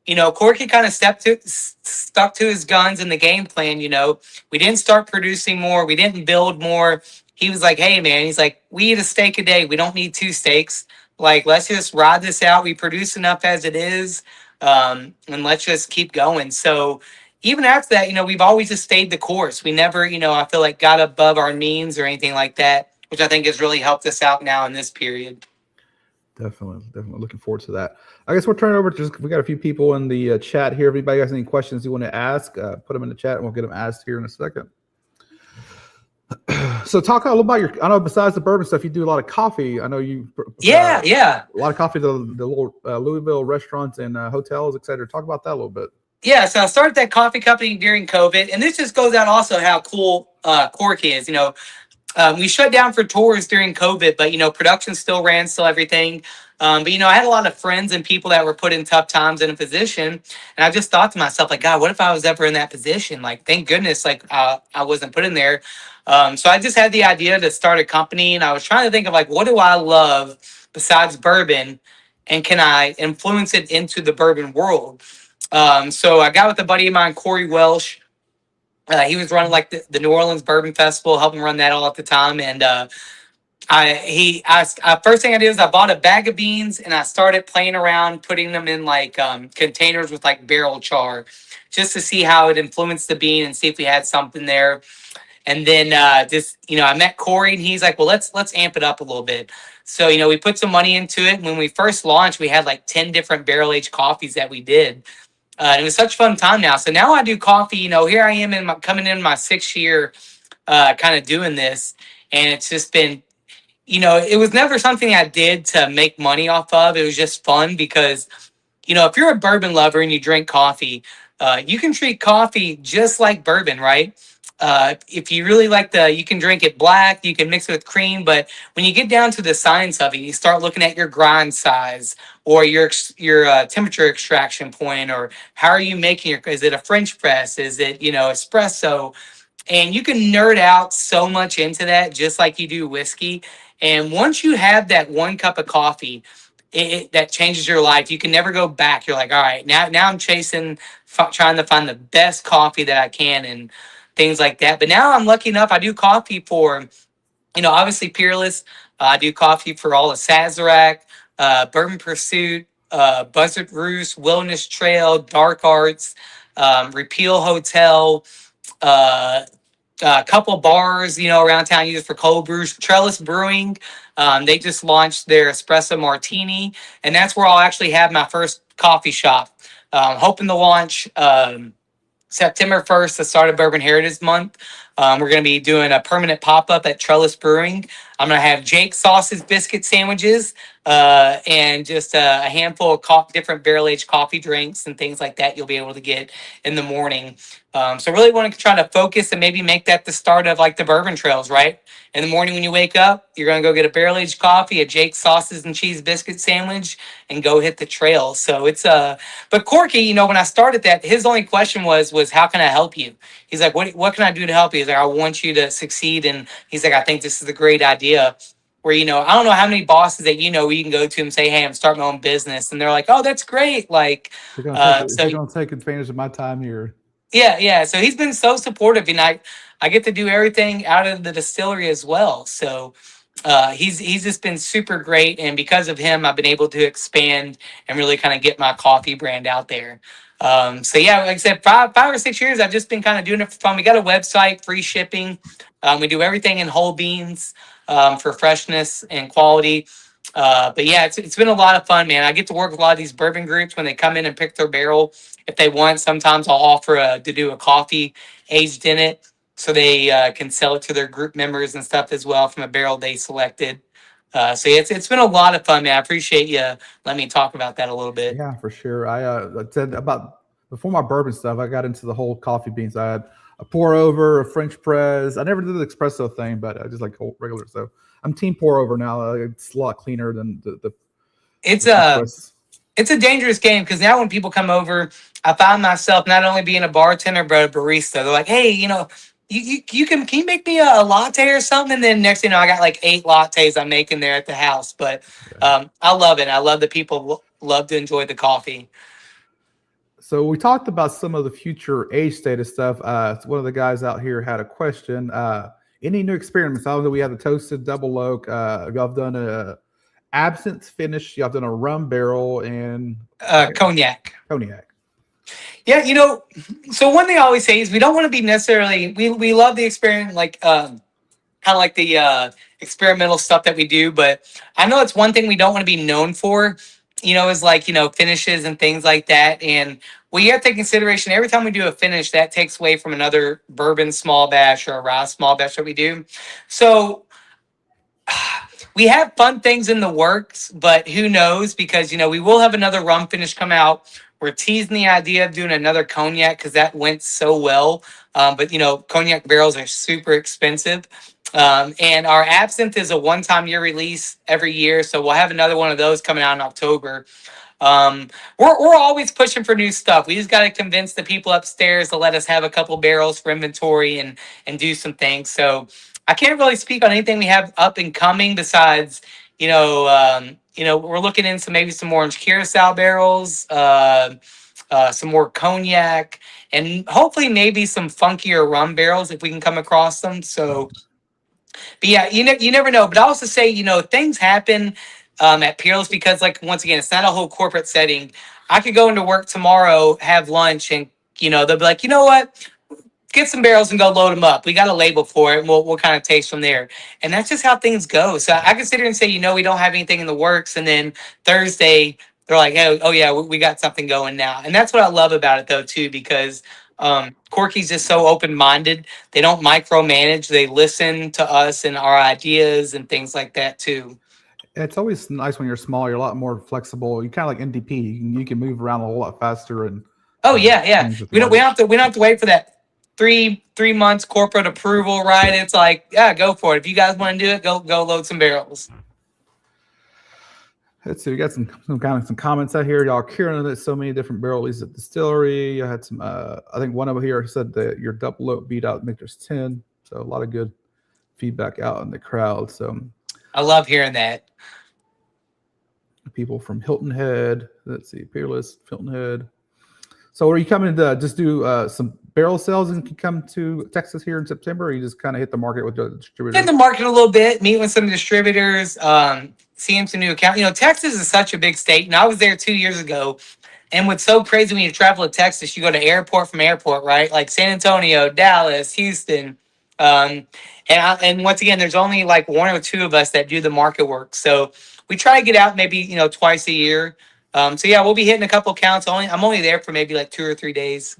You know, Corky kind of stuck to his guns in the game plan. You know, we didn't start producing more. We didn't build more. He was like, hey, man, he's like, we eat a steak a day. We don't need 2 steaks. Like, let's just ride this out. We produce enough as it is. And let's just keep going. So even after that, you know, we've always just stayed the course. We never, you know, I feel like got above our means or anything like that, which I think has really helped us out now in this period. Definitely looking forward to that. I guess we'll turn it over to we got a few people in the chat here. If anybody has any questions you want to ask, put them in the chat and we'll get them asked here in a second. So talk a little about I know besides the bourbon stuff, you do a lot of coffee. I know you. Yeah. A lot of coffee to the little Louisville restaurants and hotels, et cetera. Talk about that a little bit. Yeah, so I started that coffee company during COVID, and this just goes out also how cool Corky is. You know, we shut down for tours during COVID, but, you know, production still ran, still everything. But, you know, I had a lot of friends and people that were put in tough times in a position. And I just thought to myself, like, God, what if I was ever in that position? Like, thank goodness, like, I wasn't put in there. So I just had the idea to start a company, and I was trying to think of, like, what do I love besides bourbon, and can I influence it into the bourbon world? So I got with a buddy of mine, Corey Welsh. He was running like the New Orleans Bourbon Festival, helping run that all at the time. And first thing I did was I bought a bag of beans and I started playing around, putting them in like containers with like barrel char, just to see how it influenced the bean and see if we had something there. And then I met Corey, and he's like, well, let's amp it up a little bit. So, you know, we put some money into it. When we first launched, we had like 10 different barrel aged coffees that we did. And it was such a fun time now. So now I do coffee. You know, here I am coming in my 6th year kind of doing this. And it's just been, you know, it was never something I did to make money off of. It was just fun because, you know, if you're a bourbon lover and you drink coffee, you can treat coffee just like bourbon, right? If you really like you can drink it black, you can mix it with cream, but when you get down to the science of it, you start looking at your grind size or your temperature extraction point, or how are you making is it a French press? Is it, you know, espresso? And you can nerd out so much into that, just like you do whiskey. And once you have that one cup of coffee, that changes your life. You can never go back. You're like, all right, now I'm chasing, trying to find the best coffee that I can and things like that. But now I'm lucky enough. I do coffee for, obviously Peerless. I do coffee for all of Sazerac, Bourbon Pursuit, Buzzard Roost, Wilderness Trail, Dark Arts, Repeal Hotel, uh, a couple bars, around town used for cold brews. Trellis Brewing, they just launched their espresso martini, and that's where I'll actually have my first coffee shop. Hoping to launch September 1st, the start of Bourbon Heritage Month. We're going to be doing a permanent pop-up at Trellis Brewing. I'm going to have Jake Sauce's biscuit sandwiches and just a handful of different barrel-aged coffee drinks and things like that you'll be able to get in the morning. So really want to try to focus and maybe make that the start of like the bourbon trails, right? In the morning when you wake up, you're going to go get a barrel-aged coffee, a Jake Sauces and cheese biscuit sandwich, and go hit the trail. So it's but Corky, when I started that, his only question was how can I help you? He's like, what can I do to help you? He's like, I want you to succeed. And he's like, I think this is a great idea. Where, I don't know how many bosses that you can go to and say, hey, I'm starting my own business. And they're like, oh, that's great. Like, You're gonna take advantage of my time here. Yeah. So he's been so supportive, and I get to do everything out of the distillery as well. So he's just been super great, and because of him, I've been able to expand and really kind of get my coffee brand out there. So yeah, like I said, 5 or 6 years, I've just been kind of doing it for fun. We got a website, free shipping. We do everything in whole beans for freshness and quality. But yeah, it's been a lot of fun, man. I get to work with a lot of these bourbon groups when they come in and pick their barrel. If they want, sometimes I'll offer to do a coffee aged in it, so they can sell it to their group members and stuff as well from a barrel they selected. So yeah, it's been a lot of fun, man. I appreciate you letting me talk about that a little bit. Yeah, for sure. I said about before my bourbon stuff, I got into the whole coffee beans. I had a pour over, a French press. I never did the espresso thing, but I just like regular. So I'm team pour over now. It's a lot cleaner than the It's press. It's a dangerous game because now when people come over, I find myself not only being a bartender but a barista. They're like, "Hey, can you make me a latte or something?" And then next thing you know, I got like 8 lattes I'm making there at the house. But I love it. I love that people love to enjoy the coffee. So we talked about some of the future age status stuff. One of the guys out here had a question. Any new experiments? I know that we had the toasted double oak. Y'all have done a absinthe finish. Y'all have done a rum barrel and Cognac. Cognac. Yeah, so one thing I always say is we don't want to be necessarily we love the experiment, like kind of like the experimental stuff that we do, but I know it's one thing we don't want to be known for, is like, finishes and things like that. And we have to take consideration every time we do a finish that takes away from another bourbon small batch or a rye small batch that we do. So we have fun things in the works, but who knows? Because, we will have another rum finish come out. We're teasing the idea of doing another cognac because that went so well. But, cognac barrels are super expensive. And our absinthe is a one-time year release every year. So we'll have another one of those coming out in October. We're always pushing for new stuff. We just got to convince the people upstairs to let us have a couple barrels for inventory and do some things. So I can't really speak on anything we have up and coming besides, we're looking into maybe some orange curacao barrels, some more cognac, and hopefully maybe some funkier rum barrels if we can come across them. So, but yeah, you never know. But I also say, things happen at Peerless because, like, once again, it's not a whole corporate setting. I could go into work tomorrow, have lunch, and they'll be like, you know what? Get some barrels and go load them up. We got a label for it, and we'll kind of taste from there. And that's just how things go. So I can sit here and say, we don't have anything in the works, and then Thursday they're like, oh yeah, we got something going now. And that's what I love about it though too, because Corky's just so open-minded. They don't micromanage. They listen to us and our ideas and things like that too. It's always nice when you're small. You're a lot more flexible. You kind of like NDP. You can move around a whole lot faster. And yeah. We don't have to wait for that 3 months corporate approval, right? It's like, yeah, go for it. If you guys want to do it, go load some barrels. Let's see. We got some comments out here. Y'all are killing it. So many different barrels at distillery. I had some. I think one over here said that your double oak beat out Michter's 10. So a lot of good feedback out in the crowd. So I love hearing that. People from Hilton Head. Let's see, Peerless, Hilton Head. So are you coming to just do some barrel sales and can come to Texas here in September, or you just kind of hit the market with the distributor? In the market a little bit, meet with some distributors, seeing some new accounts. Texas is such a big state, and I was there 2 years ago. And what's so crazy when you travel to Texas, you go to airport from airport, right? Like San Antonio, Dallas, Houston. And once again, there's only like one or two of us that do the market work. So we try to get out maybe, twice a year. So yeah, we'll be hitting a couple accounts. I'm only there for maybe like 2 or 3 days.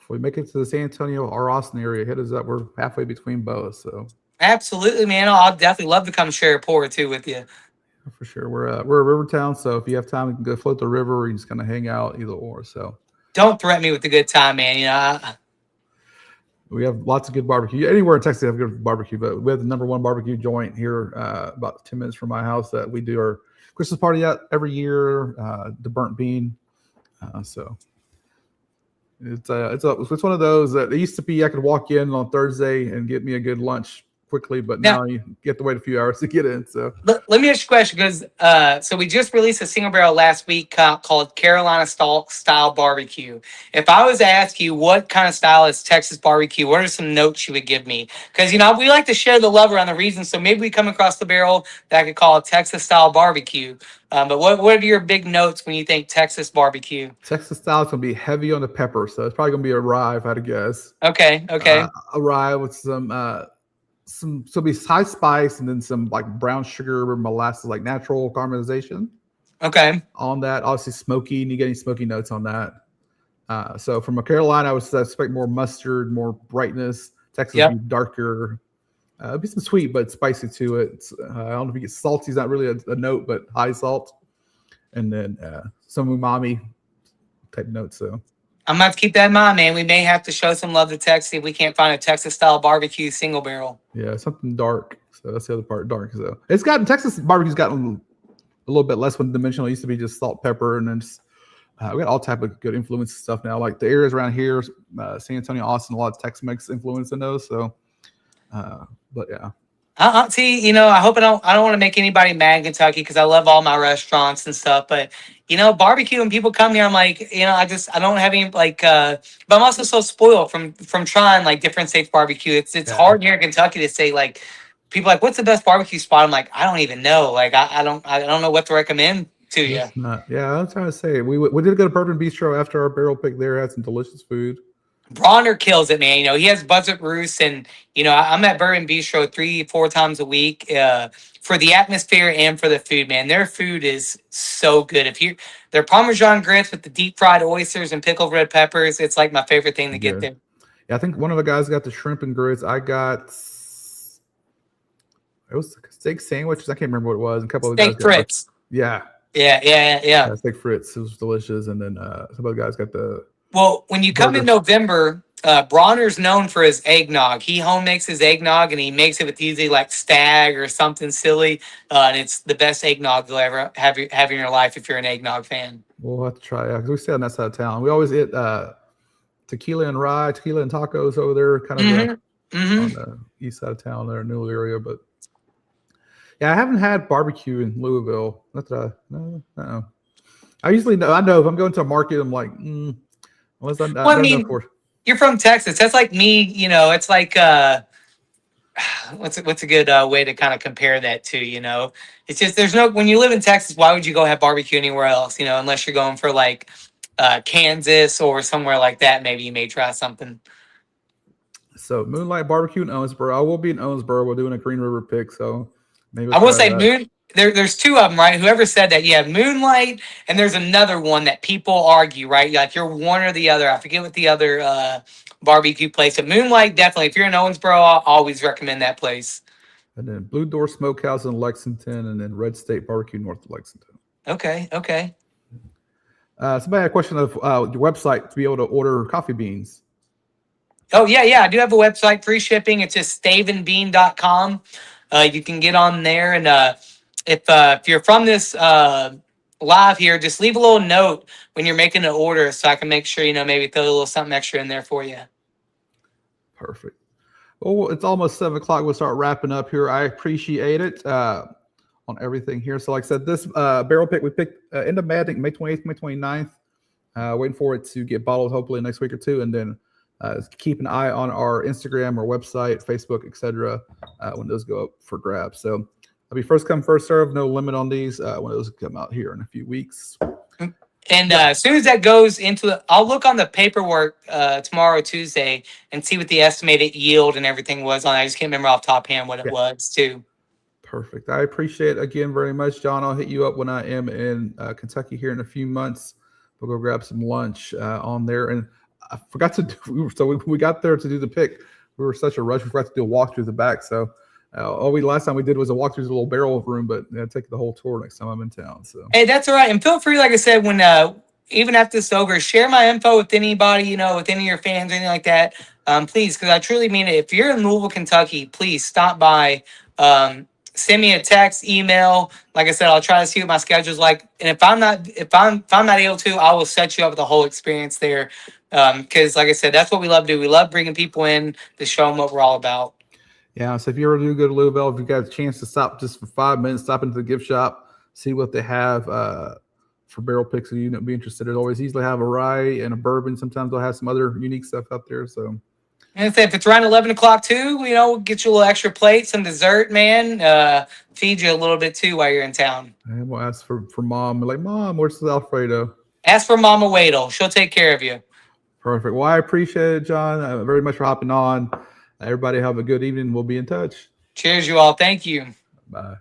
If we make it to the San Antonio or Austin area, hit us up. We're halfway between both. So absolutely, man. I'll definitely love to come share a pour or two with you. For sure. We're a river town, so if you have time, you can go float the river or you just kind of hang out, either or. So don't threaten me with a good time, man. We have lots of good barbecue. Anywhere in Texas, we have good barbecue, but we have the #1 barbecue joint here about 10 minutes from my house that we do our Christmas party at every year, the burnt bean. So it's one of those that it used to be I could walk in on Thursday and get me a good lunch quickly, but now you get to wait a few hours to get in. So let me ask you a question, because so we just released a single barrel last week called Carolina style barbecue. If I was to ask you what kind of style is Texas barbecue, what are some notes you would give me? Because we like to share the love around the region, so maybe we come across the barrel that I could call a Texas style barbecue. But what are your big notes when you think Texas barbecue? Texas style is gonna be heavy on the pepper, so it's probably gonna be a rye if I had to guess. Okay. A rye with some so be high spice and then some like brown sugar or molasses, like natural caramelization. Okay. On that, obviously smoky, and you get any smoky notes on that. So from a Carolina, I would expect more mustard, more brightness. Texas would be darker. It'll be some sweet, but spicy to it. I don't know if you get salty. Is not really a note, but high salt. And then some umami type notes. So I'm going to have to keep that in mind, man. We may have to show some love to Texas if we can't find a Texas-style barbecue single barrel. Yeah, something dark. So that's the other part, dark. So Texas barbecue's gotten a little bit less one-dimensional. It used to be just salt, pepper, and then just, we got all type of good influence stuff now. Like the areas around here, San Antonio, Austin, a lot of Tex-Mex influence in those. So, but yeah. See, I hope I don't want to make anybody mad in Kentucky, because I love all my restaurants and stuff. But, barbecue, when people come here, I'm like, I don't have any, like, but I'm also so spoiled from trying like different states barbecue. It's hard here in Kentucky to say, like, people like, what's the best barbecue spot? I'm like, I don't even know. Like, I don't know what to recommend to you. Yeah, I was trying to say, we did go to Bourbon Bistro after our barrel pick there, had some delicious food. Bronner kills it, man. He has Buzzard Roost, and I'm at Bourbon Bistro 3-4 times a week for the atmosphere and for the food, man. Their food is so good. Their Parmesan grits with the deep fried oysters and pickled red peppers, it's like my favorite thing to get there. Yeah, I think one of the guys got the shrimp and grits. I got it was steak sandwiches. I can't remember what it was. A couple of guys got frites. Yeah, steak frites. It was delicious. And then some other guys got the. Well, when you come in November, Bronner's known for his eggnog. He home makes his eggnog, and he makes it with usually like Stag or something silly. And it's the best eggnog you'll ever have in your life if you're an eggnog fan. We'll have to try it, because we stay on that side of town. We always eat tequila and tacos over there, kind of on the east side of town there, new area. But yeah, I haven't had barbecue in Louisville. No. I usually know. I know if I'm going to a market, I'm like, unless you're from Texas. That's like me. It's like what's a good way to kind of compare that to? It's just when you live in Texas, why would you go have barbecue anywhere else? Unless you're going for like Kansas or somewhere like that. Maybe you may try something. So Moonlight Barbecue in Owensboro. I will be in Owensboro. We're doing a Green River pick, so maybe I will say There's two of them, right? Whoever said that, you have Moonlight, and there's another one that people argue, right? Like you're one or the other. I forget what the other barbecue place. But Moonlight, definitely. If you're in Owensboro, I'll always recommend that place. And then Blue Door Smokehouse in Lexington, and then Red State Barbecue north of Lexington. Okay. Somebody had a question of your website to be able to order coffee beans. Oh, yeah. I do have a website, free shipping. It's just staveandbean.com. You can get on there, and if you're from this live here, just leave a little note when you're making an order, so I can make sure, maybe throw a little something extra in there for you. Perfect. Well, it's almost 7 o'clock. We'll start wrapping up here. I appreciate it. on everything here. So like I said, this barrel pick we picked end of May, I think May 28th, May 29th. Waiting for it to get bottled hopefully next week or two, and then keep an eye on our Instagram, our website, Facebook, etc. When those go up for grabs. So it'll be first come, first serve. No limit on these when those come out here in a few weeks. And as soon as that goes into, I'll look on the paperwork tomorrow, Tuesday, and see what the estimated yield and everything was on. I just can't remember off top hand what it was too. Perfect. I appreciate it again very much, John. I'll hit you up when I am in Kentucky here in a few months. We'll go grab some lunch on there. And I forgot to do, so we got there to do the pick. We were such a rush. We forgot to do a walk through the back. So last time we did was a walk through the little barrel room, but take the whole tour next time I'm in town. So hey, that's all right. And feel free, like I said, when even after this is over, share my info with anybody, with any of your fans, anything like that. Please, because I truly mean it. If you're in Louisville, Kentucky, please stop by. Send me a text, email. Like I said, I'll try to see what my schedule's like. And if I'm not able to, I will set you up with the whole experience there. Because like I said, that's what we love to do. We love bringing people in to show them what we're all about. Yeah. So if you ever do go to Louisville, if you got a chance to stop just for 5 minutes, stop into the gift shop, see what they have for barrel picks. And be interested. They always usually have a rye and a bourbon. Sometimes they'll have some other unique stuff out there. So. And if it's around 11 o'clock too, get you a little extra plate, some dessert, man. Feed you a little bit too while you're in town. And we'll ask for mom. We're like, Mom, where's the Alfredo? Ask for Mama Wadell. She'll take care of you. Perfect. Well, I appreciate it, John, very much for hopping on. Everybody have a good evening. We'll be in touch. Cheers, you all. Thank you. Bye.